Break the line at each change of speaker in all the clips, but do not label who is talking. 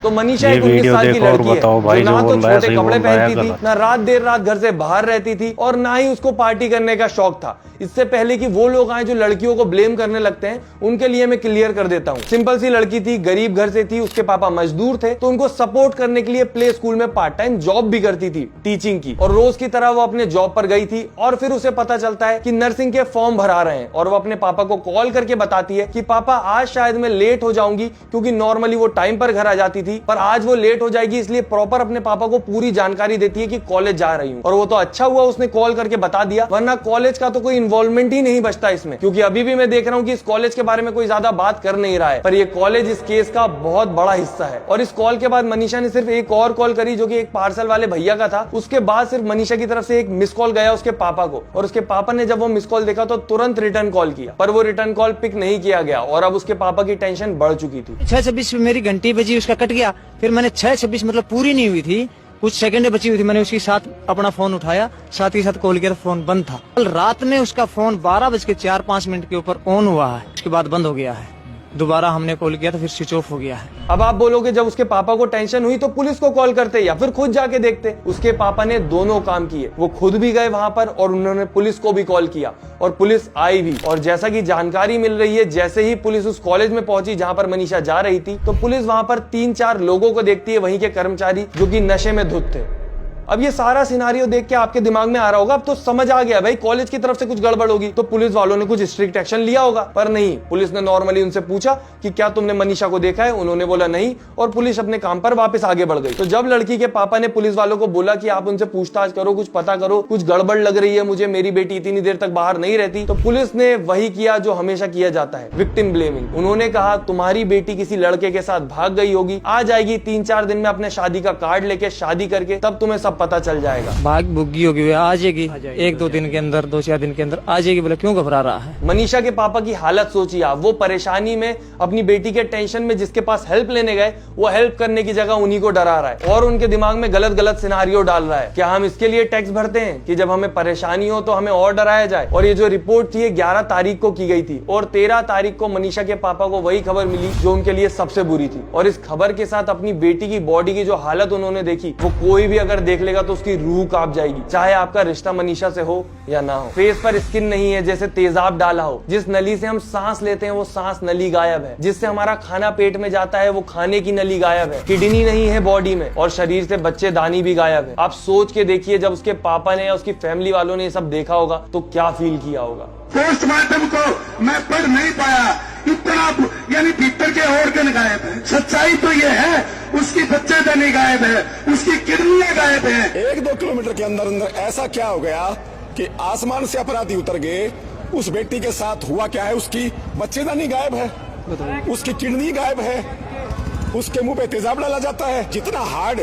तो मनीषा एक 19 साल की लड़की है जो ना तो छोटे कपड़े पहनती थी, ना रात देर रात घर से बाहर रहती थी और ना ही उसको पार्टी करने का शौक था। इससे पहले कि वो लोग आए जो लड़कियों को ब्लेम करने लगते हैं, उनके लिए मैं क्लियर कर देता हूँ। सिंपल सी लड़की थी, गरीब घर से थी, उसके पापा मजदूर थे, तो उनको सपोर्ट करने के लिए प्ले स्कूल में पार्ट टाइम जॉब भी करती थी, टीचिंग की। और रोज की तरह वो अपने जॉब पर गई थी और फिर उसे पता चलता है कि नर्सिंग के फॉर्म भरा रहे हैं और वो अपने पापा को कॉल करके बताती है कि पापा आज शायद मैं लेट हो जाऊंगी, क्योंकि नॉर्मली वो टाइम पर घर आ जाती थी, पर आज वो लेट हो जाएगी, इसलिए प्रॉपर अपने पापा को पूरी जानकारी देती है कि कॉलेज जा रही हूँ। और वो तो अच्छा हुआ उसने कॉल करके बता दिया, वरना कॉलेज का तो कोई इन्वॉल्वमेंट ही नहीं बचता इसमें। क्योंकि अभी भी मैं देख रहा हूँ कि इस कॉलेज के बारे में कोई ज्यादा बात कर नहीं रहा है, पर ये कॉलेज इस केस का बहुत बड़ा हिस्सा है। और इस कॉल के बाद मनीषा ने सिर्फ एक और कॉल करी, जो कि एक पार्सल वाले भैया का था। उसके बाद सिर्फ मनीषा की तरफ से एक मिस कॉल गया उसके पापा को, और उसके पापा ने जब वो मिस कॉल देखा तो तुरंत रिटर्न कॉल किया, पर वो रिटर्न कॉल पिक नहीं किया गया और अब उसके पापा की टेंशन बढ़ चुकी थी।
6:26 में मेरी घंटी बजी, उसका कट गया। फिर मैंने 6:26 मतलब पूरी नहीं हुई थी, कुछ सेकंड बची हुई थी, मैंने उसके साथ अपना फोन उठाया, साथ ही साथ कॉल किया, फोन बंद था। कल रात में उसका फोन 12:04-5 के ऊपर ऑन हुआ है, उसके बाद बंद हो गया है। दोबारा हमने कॉल किया तो फिर स्विच ऑफ हो गया है।
अब आप बोलोगे जब उसके पापा को टेंशन हुई तो पुलिस को कॉल करते या फिर खुद जाके देखते। उसके पापा ने दोनों काम किए, वो खुद भी गए वहां पर और उन्होंने पुलिस को भी कॉल किया और पुलिस आई भी। और जैसा कि जानकारी मिल रही है, जैसे ही पुलिस उस कॉलेज में पहुंची जहां पर मनीषा जा रही थी, तो पुलिस वहां पर 3-4 लोगों को देखती है, वहीं के कर्मचारी जो कि नशे में धुत थे। अब ये सारा सिनारियो देख के आपके दिमाग में आ रहा होगा, अब तो समझ आ गया भाई कॉलेज की तरफ से कुछ गड़बड़ होगी, तो पुलिस वालों ने कुछ स्ट्रिक्ट एक्शन लिया होगा। पर नहीं, पुलिस ने नॉर्मली उनसे पूछा कि क्या तुमने मनीषा को देखा है, उन्होंने बोला नहीं, और पुलिस अपने काम पर वापस आगे बढ़ गई। तो जब लड़की के पापा ने पुलिस वालों को बोला कि आप उनसे पूछताछ करो, कुछ पता करो, कुछ गड़बड़ लग रही है मुझे, मेरी बेटी इतनी देर तक बाहर नहीं रहती, तो पुलिस ने वही किया जो हमेशा किया जाता है, विक्टिम ब्लेमिंग। उन्होंने कहा तुम्हारी बेटी किसी लड़के के साथ भाग गई होगी, आ जाएगी 3-4 दिन में अपने शादी का कार्ड लेके, शादी करके, तब तुम्हें सब पता चल जाएगा।
भाग भुग्गी होगी, वे आ जाएगी 1-2 दिन के अंदर, 2-4 दिन के अंदर आ जाएगी। बोला क्यों घबरा रहा है?
मनीषा के पापा की हालत सोचिए आप, वो परेशानी में, अपनी बेटी के टेंशन में जिसके पास हेल्प लेने गए, वो हेल्प करने की जगह उन्हीं को डरा रहा है और उनके दिमाग में गलत गलत सिनारियो डाल रहा है। क्या हम इसके लिए टैक्स भरते हैं कि जब हमें परेशानी हो तो हमें और डराया जाए? और ये जो रिपोर्ट थी 11 तारीख को की गई थी और 13 तारीख को मनीषा के पापा को वही खबर मिली जो उनके लिए सबसे बुरी थी। और इस खबर के साथ अपनी बेटी की बॉडी की जो हालत उन्होंने देखी, वो कोई भी अगर देख लेगा तो उसकी रूह कांप जाएगी, चाहे आपका रिश्ता मनीषा से हो या ना हो। फेस पर स्किन नहीं है, जैसे तेजाब डाला हो। जिस नली से हम सांस लेते हैं वो सांस नली गायब है। जिससे हमारा खाना पेट में जाता है वो खाने की नली गायब है। किडनी नहीं है बॉडी में और शरीर से बच्चेदानी भी गायब है। आप सोच के देखिए, जब उसके पापा ने या उसकी फैमिली वालों ने ये सब देखा होगा तो क्या फील किया होगा।
पोस्टमार्टम को मैं पढ़ नहीं पाया, इतना यानी भीतर के ऑर्गन गायब है। सच्चाई तो ये है, उसकी बच्चेदानी गायब है, उसकी किडनियां गायब है।
1-2 किलोमीटर के अंदर अंदर ऐसा क्या हो गया कि आसमान से अपराधी उतर गए? उस बेटी के साथ हुआ क्या है? उसकी बच्चेदानी गायब है, उसकी किडनी गायब है, उसके मुंह पे तेजाब डाला जाता है। जितना हार्ड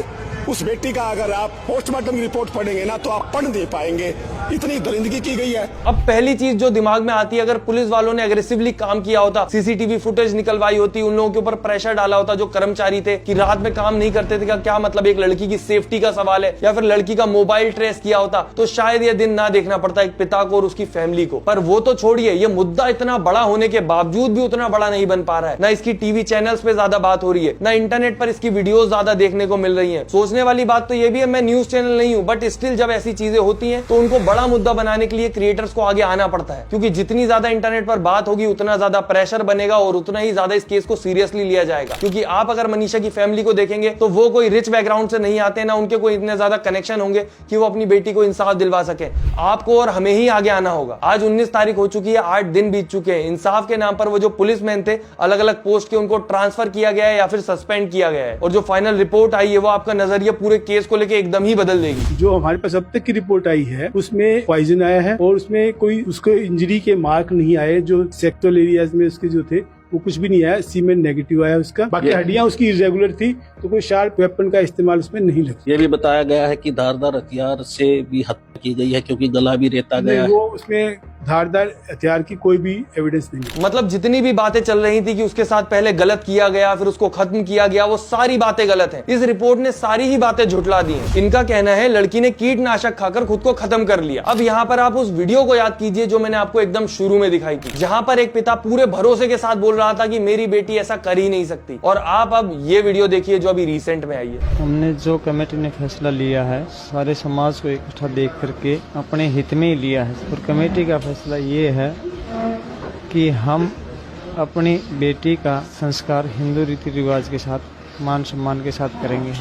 उस बेटी का अगर आप पोस्टमार्टम की रिपोर्ट पढ़ेंगे ना तो आप पढ़ नहीं पाएंगे, इतनी दरिंदगी की गई है।
अब पहली चीज जो दिमाग में आती है, अगर पुलिस वालों ने एग्रेसिवली काम किया होता, सीसीटीवी फुटेज निकलवाई होती, उन लोगों के ऊपर प्रेशर डाला होता जो कर्मचारी थे कि रात में काम नहीं करते थे, का क्या मतलब, एक लड़की की सेफ्टी का सवाल है, या फिर लड़की का मोबाइल ट्रेस किया होता, तो शायद ये दिन ना देखना पड़ता एक पिता को और उसकी फैमिली को। पर वो तो छोड़िए, ये मुद्दा इतना बड़ा होने के बावजूद भी उतना बड़ा नहीं बन पा रहा है। ना इसकी टीवी चैनल्स पे ज्यादा बात हो रही है, ना इंटरनेट पर इसकी वीडियोस ज्यादा देखने को मिल रही है। सोचने वाली बात तो ये भी है, मैं न्यूज चैनल नहीं हूं, बट स्टिल जब ऐसी चीजें होती हैं तो उनको बड़ा मुद्दा बनाने के लिए क्रिएटर्स को आगे आना पड़ता है, क्योंकि जितनी ज्यादा इंटरनेट पर बात होगी उतना ज्यादा प्रेशर बनेगा और उतना ही ज्यादा इस केस को सीरियसली लिया जाएगा। क्योंकि आप अगर मनीषा की फैमिली को देखेंगे तो वो कोई रिच बैकग्राउंड से नहीं आते, ना उनके कोई इतने ज्यादा कनेक्शन होंगे कि वो अपनी बेटी को इंसाफ दिलवा सके। आपको और हमें ही आगे आना होगा। आज 19 तारीख हो चुकी है, 8 दिन बीत चुके हैं। इंसाफ के नाम पर वो जो पुलिसमैन थे, अलग अलग पोस्ट के, उनको ट्रांसफर किया गया है या फिर सस्पेंड किया गया है। और जो फाइनल रिपोर्ट आई है वो आपका नजरिया पूरे केस को लेकर एकदम ही बदल देगी।
जो हमारे पास अब तक की रिपोर्ट आई है उसमें पॉइजन आया है और उसमें कोई उसको इंजरी के मार्क नहीं आए। जो सेक्टुअल एरियाज में उसके जो थे वो कुछ भी नहीं आया, सीमेंट नेगेटिव आया उसका। बाकी हड्डियां उसकी इरेगुलर थी, तो कोई शार्प वेपन का इस्तेमाल उसमें नहीं लगा।
ये भी बताया गया है कि धारदार हथियार से भी हत्या की गई है, क्योंकि गला भी रेता गया है।
वो उसमें धारदार हथियार की कोई भी एविडेंस नहीं।
मतलब जितनी भी बातें चल रही थी कि उसके साथ पहले गलत किया गया फिर उसको खत्म किया गया, वो सारी बातें गलत हैं। इस रिपोर्ट ने सारी ही बातें झुठला दी हैं। इनका कहना है लड़की ने कीटनाशक खाकर खुद को खत्म कर लिया। अब यहाँ पर आप उस वीडियो को याद कीजिए जो मैंने आपको एकदम शुरू में दिखाई थी, जहाँ पर एक पिता पूरे भरोसे के साथ बोल रहा था कि मेरी बेटी ऐसा कर ही नहीं सकती। और आप अब ये वीडियो देखिए जो जो अभी रिसेंट में आई है।
हमने जो कमेटी ने फैसला लिया है सारे समाज को इकट्ठा देख करके अपने हित में ही लिया है, और कमेटी का फैसला ये है कि हम अपनी बेटी का संस्कार हिंदू रीति रिवाज के साथ मान सम्मान के साथ करेंगे,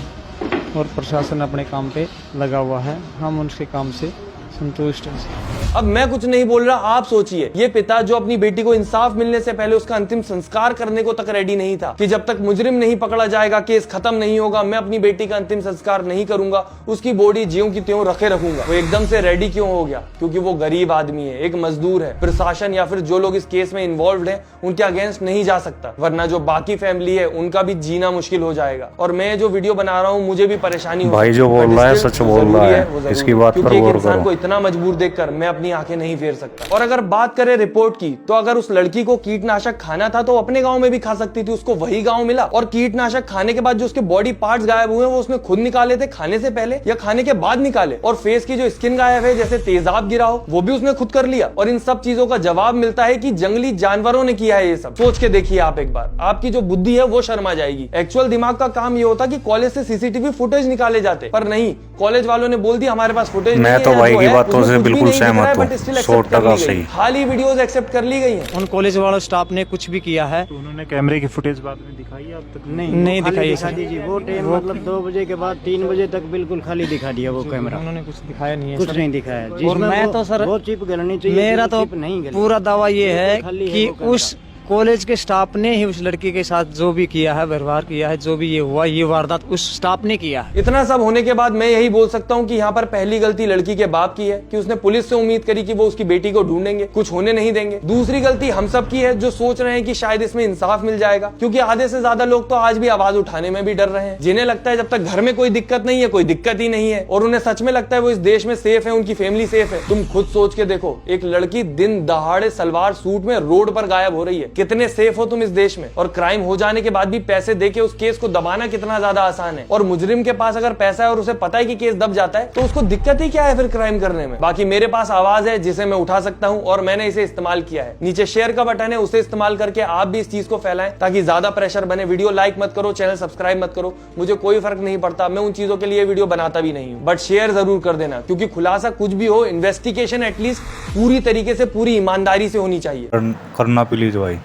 और प्रशासन अपने काम पे लगा हुआ है, हम उनके काम से संतुष्ट हैं।
अब मैं कुछ नहीं बोल रहा, आप सोचिए, ये पिता जो अपनी बेटी को इंसाफ मिलने से पहले उसका अंतिम संस्कार करने को तक रेडी नहीं था कि जब तक मुजरिम नहीं पकड़ा जाएगा, केस खत्म नहीं होगा, मैं अपनी बेटी का अंतिम संस्कार नहीं करूंगा, उसकी बॉडी ज्यों की त्यों रखे रखूंगा। वो एकदम से रेडी क्यों हो गया? क्योंकि वो गरीब आदमी है, एक मजदूर है। प्रशासन या फिर जो लोग इस केस में इन्वॉल्व है उनके अगेंस्ट नहीं जा सकता, वरना जो बाकी फैमिली है उनका भी जीना मुश्किल हो जाएगा। और मैं जो वीडियो बना रहा हूँ मुझे भी परेशानी हो,
भाई जो बोल रहा है सच बोल रहा है, इसकी बात पर गौर
इंसान
करो।
को इतना मजबूर देखकर मैं अपनी आंखें नहीं फेर सकता। और अगर बात करें रिपोर्ट की, तो अगर उस लड़की को कीटनाशक खाना था तो अपने गांव में भी खा सकती थी, उसको वही गांव मिला। और कीटनाशक खाने के बाद जो उसके बॉडी पार्ट्स गायब हुए वो उसने खुद निकाले थे, खाने से पहले या खाने के बाद निकाले। और फेस की जो स्किन गायब है, जैसे तेजाब गिरा हो, वो भी उसने खुद कर लिया। और इन सब चीजों का जवाब मिलता है कि जंगली जानवरों ने किया है। ये सब सोच के देखिए आप एक बार, आपकी जो बुद्धि है वो शर्मा जाएगी। एक्चुअल दिमाग का काम ये होता कि कॉलेज से सीसीटीवी फुटेज निकाले जाते, पर नहीं, कॉलेज वालों ने बोल दिया हमारे पास फुटेज
मैं तो भाई की बातों से बिल्कुल सहमत हूँ, 100% सही।
खाली वीडियोस एक्सेप्ट कर ली गई हैं।
उन कॉलेज वालों स्टाफ ने कुछ भी किया है
तो उन्होंने कैमरे की फुटेज बाद में दिखाई है अब तक?
नहीं दिखाई
दिखा दीजिए। वो टाइम मतलब 2 बजे के बाद 3 बजे तक बिल्कुल खाली दिखा दिया वो कैमरा।
उन्होंने कुछ दिखाया नहीं है
कुछ
सर।
नहीं दिखाया।
और
जिसमें
मैं
वो-
तो सर
वो चिप गलनी चाहिए,
मेरा तो
चिप नहीं गली।
पूरा दावा ये है
खाली है
कि
वो कैमरा।
उस कॉलेज के स्टाफ ने ही उस लड़की के साथ जो भी किया है, व्यवहार किया है, जो भी ये हुआ, ये वारदात उस स्टाफ ने किया है।
इतना सब होने के बाद मैं यही बोल सकता हूँ कि यहाँ पर पहली गलती लड़की के बाप की है कि उसने पुलिस से उम्मीद करी कि वो उसकी बेटी को ढूंढेंगे, कुछ होने नहीं देंगे। दूसरी गलती हम सब की है जो सोच रहे हैं कि शायद इसमें इंसाफ मिल जाएगा, क्योंकि आधे से ज्यादा लोग तो आज भी आवाज उठाने में भी डर रहे हैं, जिन्हें लगता है जब तक घर में कोई दिक्कत नहीं है, कोई दिक्कत ही नहीं है, और उन्हें सच में लगता है वो इस देश में सेफ है, उनकी फैमिली सेफ है। तुम खुद सोच के देखो, एक लड़की दिन दहाड़े सलवार सूट में रोड पर गायब हो रही है, कितने सेफ हो तुम इस देश में? और क्राइम हो जाने के बाद भी पैसे देके उस केस को दबाना कितना ज्यादा आसान है। और मुजरिम के पास अगर पैसा है और उसे पता है कि केस दब जाता है तो उसको दिक्कत ही क्या है फिर क्राइम करने में? बाकी मेरे पास आवाज है जिसे मैं उठा सकता हूं और मैंने इसे इस्तेमाल किया है। नीचे शेयर का बटन है, उसे इस्तेमाल करके आप भी इस चीज को फैलाएं ताकि ज्यादा प्रेशर बने। वीडियो लाइक मत करो, चैनल सब्सक्राइब मत करो, मुझे कोई फर्क नहीं पड़ता, मैं उन चीजों के लिए वीडियो बनाता भी नहीं हूं, बट शेयर जरूर कर देना, क्योंकि खुलासा कुछ भी हो, इन्वेस्टिगेशन एटलीस्ट पूरी तरीके से, पूरी ईमानदारी से होनी चाहिए।
करना प्लीज भाई।